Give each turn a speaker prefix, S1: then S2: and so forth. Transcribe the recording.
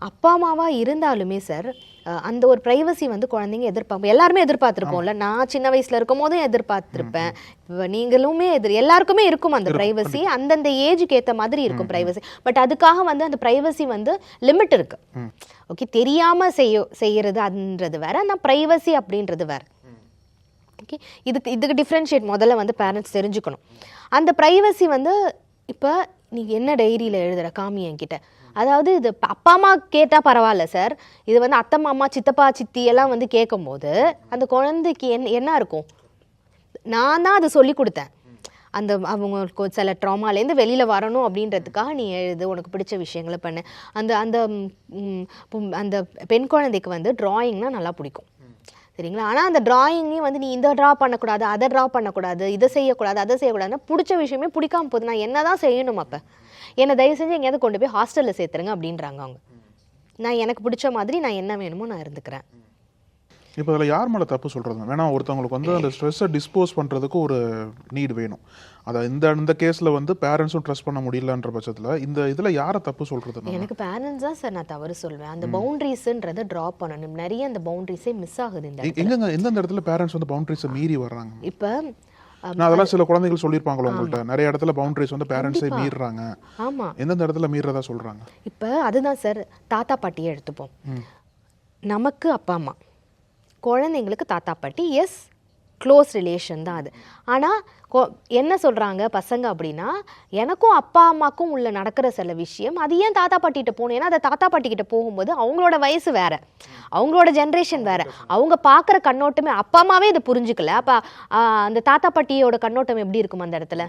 S1: அப்பா அம்மாவா இருந்தாலுமே சார் அந்த ஒரு ப்ரைவசி வந்து குழந்தைங்க எதிர்பார்ப்போம். எல்லாருமே எதிர்பார்த்துருப்போம்ல. நான் சின்ன வயசுல இருக்கும் போதும் எதிர்பார்த்துருப்பேன். இப்போ நீங்களுமே எல்லாருக்குமே இருக்கும் அந்த ப்ரைவசி. அந்தந்த ஏஜுக்கு ஏற்ற மாதிரி இருக்கும் ப்ரைவசி. பட் அதுக்காக வந்து அந்த ப்ரைவசி வந்து லிமிட் இருக்கு. ஓகே, தெரியாம செய்யறது அதுன்றது வேற, அந்த ப்ரைவசி அப்படின்றது வேற. ஓகே, இதுக்கு டிஃப்ரென்ஷியேட் முதல்ல வந்து பேரண்ட்ஸ் தெரிஞ்சுக்கணும். அந்த ப்ரைவசி வந்து இப்போ நீ என்ன டைரியில் எழுதுற காமி என்கிட்ட, அதாவது இது அப்பா அம்மா கேட்டால் பரவாயில்ல சார், இது வந்து அத்தை மாமா சித்தப்பா சித்தி எல்லாம் வந்து கேட்கும் போது அந்த குழந்தைக்கு என்ன இருக்கும்? நான் தான் அதை சொல்லி கொடுத்தேன். அந்த அவங்களுக்கு சில ட்ராமாலேருந்து வெளியில் வரணும் அப்படின்றதுக்காக நீ எழுது, உனக்கு பிடிச்ச விஷயங்களை பண்ணு. அந்த அந்த அந்த பெண் குழந்தைக்கு வந்து ட்ராயிங்னா நல்லா பிடிக்கும், சரிங்களா? ஆனால் அந்த ட்ராயிங்கையும் வந்து நீ இந்த ட்ரா பண்ணக்கூடாது, அதை ட்ரா பண்ணக்கூடாது, இதை செய்யக்கூடாது, அதை செய்யக்கூடாதுன்னா பிடிச்ச விஷயமே பிடிக்காம போகுது. நான் என்ன தான் செய்யணும்? அப்போ என்னை தயவு செஞ்சு எங்கேயாவது கொண்டு போய் ஹாஸ்டலில் சேர்த்துருங்க அப்படின்றாங்க அவங்க. நான் எனக்கு பிடிச்ச மாதிரி நான் என்ன வேணுமோ நான் இருந்துக்கிறேன்.
S2: இப்போ அதில் யார் மேலே தப்பு சொல்கிறது? வேணா ஒருத்தவங்களுக்கு வந்து அந்த ஸ்ட்ரெஸ்ஸை டிஸ்போஸ் பண்ணுறதுக்கு ஒரு நீட் வேணும். அதை இந்த கேஸில் வந்து பேரண்ட்ஸும் ட்ரஸ்ட் பண்ண முடியலன்ற பட்சத்தில் இதில் யாரை தப்பு சொல்கிறது?
S1: எனக்கு பேரண்ட்ஸ் தான் சார் நான் தவறு சொல்வேன். அந்த பவுண்டரிஸ்ன்றதை ட்ரா பண்ணணும். நிறைய அந்த பவுண்டரிஸே மிஸ் ஆகுது.
S2: எந்தெந்த இடத்துல பேரண்ட்ஸ் வந்து பவுண்டரிஸை மீறி வர்றாங்க?
S1: இப்போ
S2: நான் அதெல்லாம் சில குழந்தைகள் சொல்லியிருப்பாங்களோ உங்கள்கிட்ட, நிறைய இடத்துல பவுண்டரிஸ் வந்து பேரண்ட்ஸே மீறுறாங்க.
S1: ஆமாம்,
S2: எந்தெந்த இடத்துல மீறதா சொல்கிறாங்க?
S1: இப்போ அதுதான் சார், தாத்தா பாட்டியை எடுத்துப்போம். நமக்கு அப்பா அம்மா, குழந்தைங்களுக்கு தாத்தா பாட்டி, எஸ் க்ளோஸ் ரிலேஷன் தான் அது. ஆனால் என்ன சொல்கிறாங்க பசங்க அப்படின்னா, எனக்கும் அப்பா அம்மாக்கும் உள்ள நடக்கிற சில விஷயம் அது ஏன் தாத்தா பாட்டிகிட்ட போகணும்? ஏன்னா அதை தாத்தா பாட்டிக்கிட்ட போகும்போது அவங்களோட வயசு வேறு, அவங்களோட ஜென்ரேஷன் வேறு, அவங்க பார்க்குற கண்ணோட்டமே அப்பா அம்மாவே இதை புரிஞ்சுக்கல. அப்போ அந்த தாத்தா பாட்டியோட கண்ணோட்டம் எப்படி இருக்கும் அந்த இடத்துல?